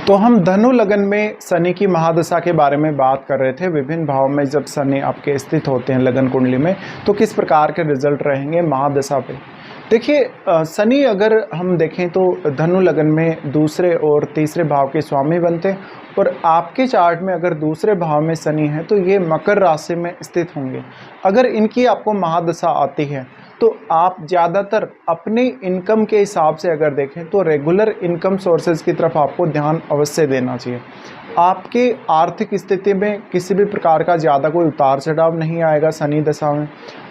तो हम धनु लगन में शनि की महादशा के बारे में बात कर रहे थे। विभिन्न भाव में जब शनि आपके स्थित होते हैं लगन कुंडली में, तो किस प्रकार के रिजल्ट रहेंगे महादशा पे। देखिए, शनि अगर हम देखें तो धनु लगन में दूसरे और तीसरे भाव के स्वामी बनते हैं, और आपके चार्ट में अगर दूसरे भाव में शनि है तो ये मकर राशि में स्थित होंगे। अगर इनकी आपको महादशा आती है तो आप ज़्यादातर अपनी इनकम के हिसाब से अगर देखें तो रेगुलर इनकम सोर्सेज की तरफ आपको ध्यान अवश्य देना चाहिए। आपकी आर्थिक स्थिति में किसी भी प्रकार का ज़्यादा कोई उतार चढ़ाव नहीं आएगा शनि दशा में।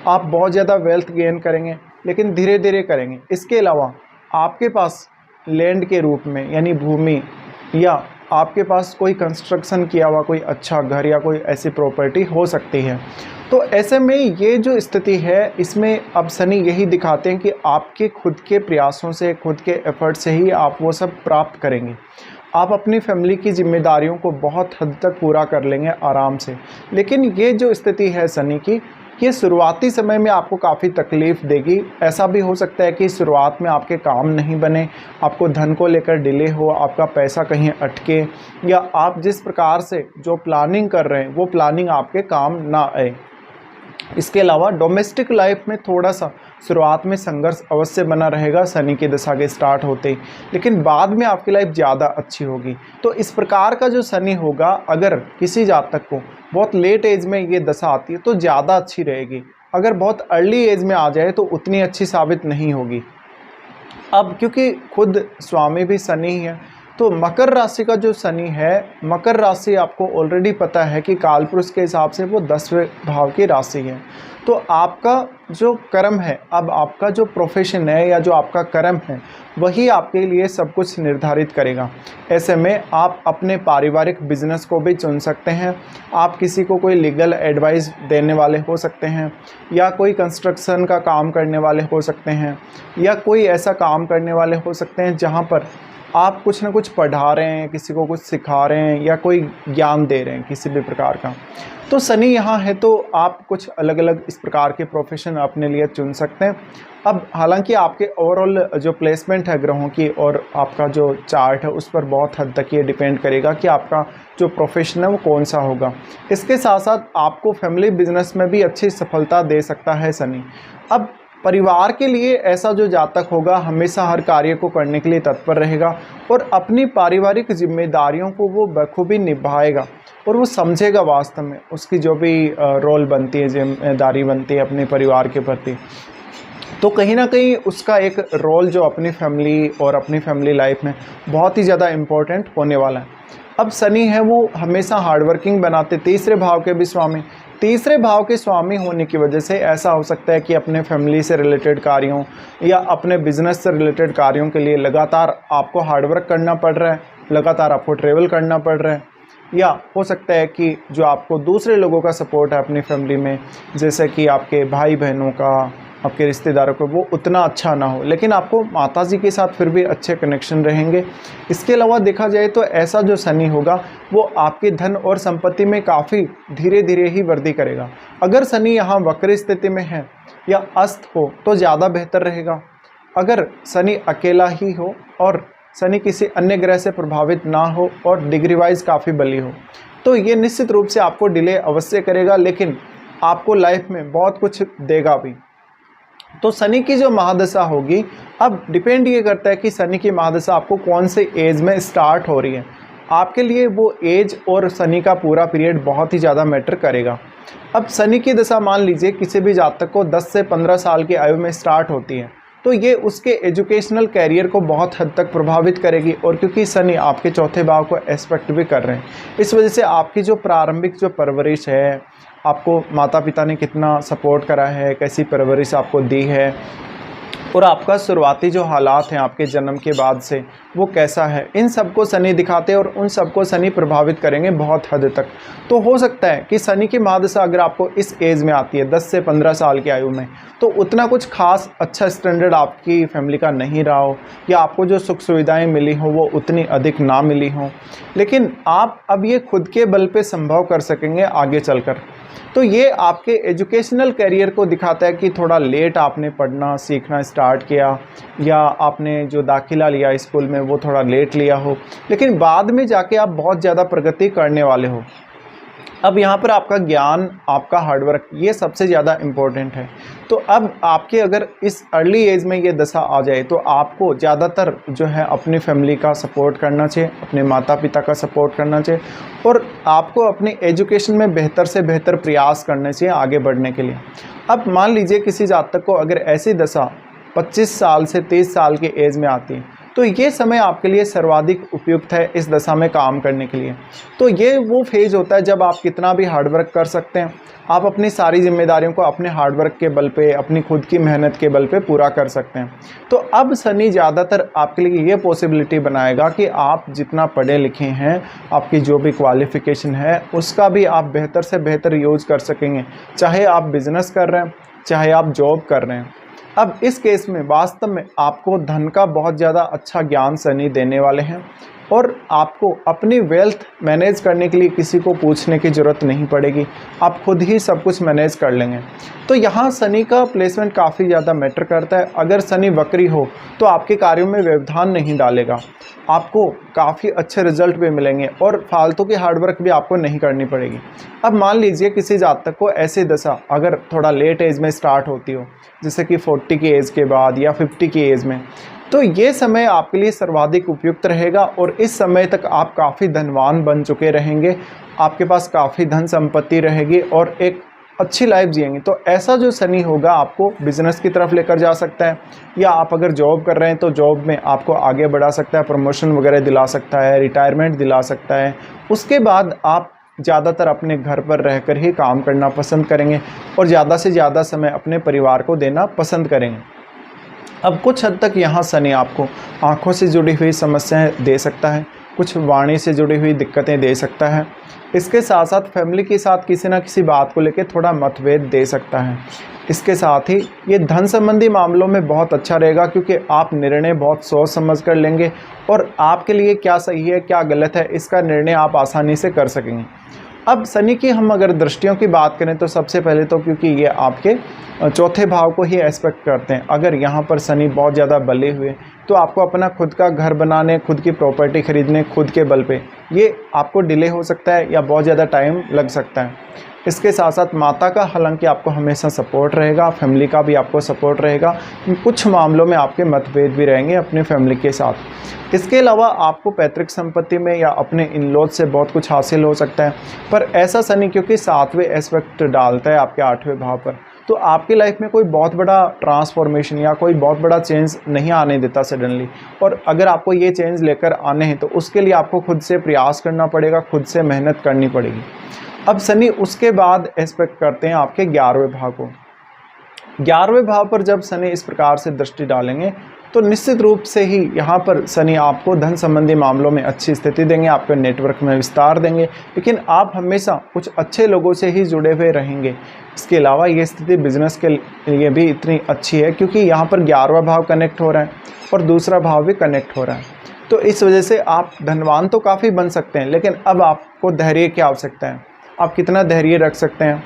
आप बहुत ज़्यादा वेल्थ गेन करेंगे, लेकिन धीरे धीरे करेंगे। इसके अलावा आपके पास लैंड के रूप में यानी भूमि, या आपके पास कोई कंस्ट्रक्शन किया हुआ कोई अच्छा घर या कोई ऐसी प्रॉपर्टी हो सकती है। तो ऐसे में ये जो स्थिति है, इसमें अब शनि यही दिखाते हैं कि आपके खुद के प्रयासों से, खुद के एफर्ट से ही आप वो सब प्राप्त करेंगे। आप अपनी फैमिली की जिम्मेदारियों को बहुत हद तक पूरा कर लेंगे आराम से। लेकिन ये जो स्थिति है शनि की, ये शुरुआती समय में आपको काफ़ी तकलीफ़ देगी। ऐसा भी हो सकता है कि शुरुआत में आपके काम नहीं बने, आपको धन को लेकर डिले हो, आपका पैसा कहीं अटके, या आप जिस प्रकार से जो प्लानिंग कर रहे हैं वो प्लानिंग आपके काम ना आए। इसके अलावा डोमेस्टिक लाइफ में थोड़ा सा शुरुआत में संघर्ष अवश्य बना रहेगा शनि की दशा के स्टार्ट होते ही, लेकिन बाद में आपकी लाइफ ज़्यादा अच्छी होगी। तो इस प्रकार का जो शनि होगा, अगर किसी जातक को बहुत लेट एज में ये दशा आती है तो ज़्यादा अच्छी रहेगी। अगर बहुत अर्ली एज में आ जाए तो उतनी अच्छी साबित नहीं होगी। अब क्योंकि खुद स्वामी भी शनि ही है, तो मकर राशि का जो शनि है, मकर राशि आपको ऑलरेडी पता है कि कालपुरुष के हिसाब से वो 10वें भाव की राशि है। तो आपका जो कर्म है, अब आपका जो प्रोफेशन है या जो आपका कर्म है, वही आपके लिए सब कुछ निर्धारित करेगा। ऐसे में आप अपने पारिवारिक बिजनेस को भी चुन सकते हैं। आप किसी को कोई लीगल एडवाइस देने वाले हो सकते हैं, या कोई कंस्ट्रक्शन का काम करने वाले हो सकते हैं, या कोई ऐसा काम करने वाले हो सकते हैं जहाँ पर आप कुछ ना कुछ पढ़ा रहे हैं, किसी को कुछ सिखा रहे हैं, या कोई ज्ञान दे रहे हैं किसी भी प्रकार का। तो शनि यहाँ है तो आप कुछ अलग अलग इस प्रकार के प्रोफेशन अपने लिए चुन सकते हैं। अब हालांकि आपके ओवरऑल जो प्लेसमेंट है ग्रहों की और आपका जो चार्ट है, उस पर बहुत हद तक ये डिपेंड करेगा कि आपका जो प्रोफेशन है वो कौन सा होगा। इसके साथ साथ आपको फैमिली बिजनेस में भी अच्छी सफलता दे सकता है शनि। अब परिवार के लिए ऐसा जो जातक होगा, हमेशा हर कार्य को करने के लिए तत्पर रहेगा और अपनी पारिवारिक जिम्मेदारियों को वो बखूबी निभाएगा, और वो समझेगा वास्तव में उसकी जो भी रोल बनती है, जिम्मेदारी बनती है अपने परिवार के प्रति। तो कहीं ना कहीं उसका एक रोल जो अपनी फैमिली और अपनी फैमिली लाइफ में बहुत ही ज़्यादा इम्पोर्टेंट होने वाला है। अब शनि है वो हमेशा हार्डवर्किंग बनाते, तीसरे भाव के भी स्वामी। तीसरे भाव के स्वामी होने की वजह से ऐसा हो सकता है कि अपने फैमिली से रिलेटेड कार्यों या अपने बिजनेस से रिलेटेड कार्यों के लिए लगातार आपको हार्डवर्क करना पड़ रहा है, लगातार आपको ट्रेवल करना पड़ रहा है, या हो सकता है कि जो आपको दूसरे लोगों का सपोर्ट है अपनी फैमिली में, जैसे कि आपके भाई बहनों का, आपके रिश्तेदारों को, वो उतना अच्छा ना हो, लेकिन आपको माताजी के साथ फिर भी अच्छे कनेक्शन रहेंगे। इसके अलावा देखा जाए तो ऐसा जो शनि होगा वो आपके धन और संपत्ति में काफ़ी धीरे धीरे ही वृद्धि करेगा। अगर शनि यहाँ वक्र स्थिति में है या अस्त हो तो ज़्यादा बेहतर रहेगा। अगर शनि अकेला ही हो और शनि किसी अन्य ग्रह से प्रभावित ना हो और डिग्री वाइज काफ़ी बली हो, तो ये निश्चित रूप से आपको डिले अवश्य करेगा, लेकिन आपको लाइफ में बहुत कुछ देगा भी। तो शनि की जो महादशा होगी, अब डिपेंड ये करता है कि शनि की महादशा आपको कौन से एज में स्टार्ट हो रही है। आपके लिए वो एज और शनि का पूरा पीरियड बहुत ही ज़्यादा मैटर करेगा। अब शनि की दशा मान लीजिए किसी भी जातक को 10 से 15 साल की आयु में स्टार्ट होती है, तो ये उसके एजुकेशनल कैरियर को बहुत हद तक प्रभावित करेगी। और क्योंकि शनि आपके चौथे भाव को एस्पेक्ट भी कर रहे हैं, इस वजह से आपकी जो प्रारंभिक जो परवरिश है, आपको माता पिता ने कितना सपोर्ट करा है, कैसी परवरिश आपको दी है, और आपका शुरुआती जो हालात हैं आपके जन्म के बाद से वो कैसा है, इन सबको शनि दिखाते हैं और उन सबको शनि प्रभावित करेंगे बहुत हद तक। तो हो सकता है कि शनि की महादशा अगर आपको इस एज में आती है 10 से 15 साल की आयु में, तो उतना कुछ खास अच्छा स्टैंडर्ड आपकी फैमिली का नहीं रहा हो, या आपको जो सुख सुविधाएं मिली हो वो उतनी अधिक ना मिली हो, लेकिन आप अब ये खुद के बल पे संभव कर सकेंगे आगे चलकर। तो ये आपके एजुकेशनल करियर को दिखाता है कि थोड़ा लेट आपने पढ़ना सीखना स्टार्ट किया, या आपने जो दाखिला लिया स्कूल में वो थोड़ा लेट लिया हो, लेकिन बाद में जाके आप बहुत ज़्यादा प्रगति करने वाले हो। अब यहाँ पर आपका ज्ञान, आपका हार्डवर्क, ये सबसे ज़्यादा इम्पोर्टेंट है। तो अब आपके अगर इस अर्ली एज में ये दशा आ जाए तो आपको ज़्यादातर जो है अपनी फैमिली का सपोर्ट करना चाहिए, अपने माता पिता का सपोर्ट करना चाहिए, और आपको अपनी एजुकेशन में बेहतर से बेहतर प्रयास करने चाहिए आगे बढ़ने के लिए। अब मान लीजिए किसी जातक को अगर ऐसी दशा 25 साल से 30 साल की एज में आती है, तो ये समय आपके लिए सर्वाधिक उपयुक्त है इस दशा में काम करने के लिए। तो ये वो फेज होता है जब आप कितना भी हार्डवर्क कर सकते हैं, आप अपनी सारी जिम्मेदारियों को अपने हार्डवर्क के बल पे, अपनी खुद की मेहनत के बल पे पूरा कर सकते हैं। तो अब शनि ज़्यादातर आपके लिए ये पॉसिबिलिटी बनाएगा कि आप जितना पढ़े लिखे हैं, आपकी जो भी क्वालिफ़िकेशन है, उसका भी आप बेहतर से बेहतर यूज़ कर सकेंगे, चाहे आप बिज़नेस कर रहे हैं, चाहे आप जॉब कर रहे हैं। अब इस केस में वास्तव में आपको धन का बहुत ज़्यादा अच्छा ज्ञान शनि देने वाले हैं, और आपको अपनी वेल्थ मैनेज करने के लिए किसी को पूछने की ज़रूरत नहीं पड़ेगी, आप खुद ही सब कुछ मैनेज कर लेंगे। तो यहाँ शनि का प्लेसमेंट काफ़ी ज़्यादा मैटर करता है। अगर शनि वक्री हो तो आपके कार्यों में व्यवधान नहीं डालेगा, आपको काफ़ी अच्छे रिजल्ट भी मिलेंगे, और फालतू की हार्डवर्क भी आपको नहीं करनी पड़ेगी। अब मान लीजिए किसी जातक को ऐसी दशा अगर थोड़ा लेट एज में स्टार्ट होती हो, जैसे कि 40 की एज के बाद या 50 की एज में, तो ये समय आपके लिए सर्वाधिक उपयुक्त रहेगा, और इस समय तक आप काफ़ी धनवान बन चुके रहेंगे, आपके पास काफ़ी धन संपत्ति रहेगी और एक अच्छी लाइफ जिएंगे। तो ऐसा जो शनि होगा आपको बिजनेस की तरफ लेकर जा सकता है, या आप अगर जॉब कर रहे हैं तो जॉब में आपको आगे बढ़ा सकता है, प्रमोशन वगैरह दिला सकता है, रिटायरमेंट दिला सकता है। उसके बाद आप ज़्यादातर अपने घर पर रहकर ही काम करना पसंद करेंगे, और ज़्यादा से ज़्यादा समय अपने परिवार को देना पसंद करेंगे। अब कुछ हद तक यहाँ शनि आपको आँखों से जुड़ी हुई समस्याएं दे सकता है, कुछ वाणी से जुड़ी हुई दिक्कतें दे सकता है। इसके साथ साथ फैमिली के साथ किसी ना किसी बात को लेकर थोड़ा मतभेद दे सकता है। इसके साथ ही ये धन संबंधी मामलों में बहुत अच्छा रहेगा, क्योंकि आप निर्णय बहुत सोच समझ कर लेंगे, और आपके लिए क्या सही है क्या गलत है इसका निर्णय आप आसानी से कर सकेंगे। अब शनि की हम अगर दृष्टियों की बात करें तो सबसे पहले तो क्योंकि ये आपके चौथे भाव को ही एस्पेक्ट करते हैं, अगर यहाँ पर शनि बहुत ज़्यादा बले हुए तो आपको अपना खुद का घर बनाने, खुद की प्रॉपर्टी खरीदने, खुद के बल पे ये आपको डिले हो सकता है या बहुत ज़्यादा टाइम लग सकता है। इसके साथ साथ माता का हालांकि आपको हमेशा सपोर्ट रहेगा, फैमिली का भी आपको सपोर्ट रहेगा, कुछ मामलों में आपके मतभेद भी रहेंगे अपने फैमिली के साथ। इसके अलावा आपको पैतृक संपत्ति में या अपने इन लॉज से बहुत कुछ हासिल हो सकता है। पर ऐसा शनि क्योंकि 7वें एस्पेक्ट डालता है आपके 8वें भाव पर, तो आपकी लाइफ में कोई बहुत बड़ा ट्रांसफॉर्मेशन या कोई बहुत बड़ा चेंज नहीं आने देता सडनली। और अगर आपको ये चेंज लेकर आने हैं तो उसके लिए आपको खुद से प्रयास करना पड़ेगा, खुद से मेहनत करनी पड़ेगी। अब शनि उसके बाद एस्पेक्ट करते हैं आपके 11वें भाव को। 11वें भाव पर जब शनि इस प्रकार से दृष्टि डालेंगे तो निश्चित रूप से ही यहाँ पर शनि आपको धन संबंधी मामलों में अच्छी स्थिति देंगे, आपके नेटवर्क में विस्तार देंगे, लेकिन आप हमेशा कुछ अच्छे लोगों से ही जुड़े हुए रहेंगे। इसके अलावा ये स्थिति बिजनेस के लिए भी इतनी अच्छी है क्योंकि यहाँ पर 11वां भाव कनेक्ट हो रहा है और दूसरा भाव भी कनेक्ट हो रहा है। तो इस वजह से आप धनवान तो काफ़ी बन सकते हैं, लेकिन अब आपको धैर्य की आवश्यकता है। आप कितना धैर्य रख सकते हैं,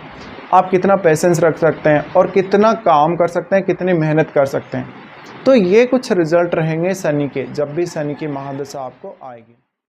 आप कितना पेशेंस रख सकते हैं, और कितना काम कर सकते हैं, कितनी मेहनत कर सकते हैं। तो ये कुछ रिजल्ट रहेंगे शनि के, जब भी शनि की महादशा आपको आएगी।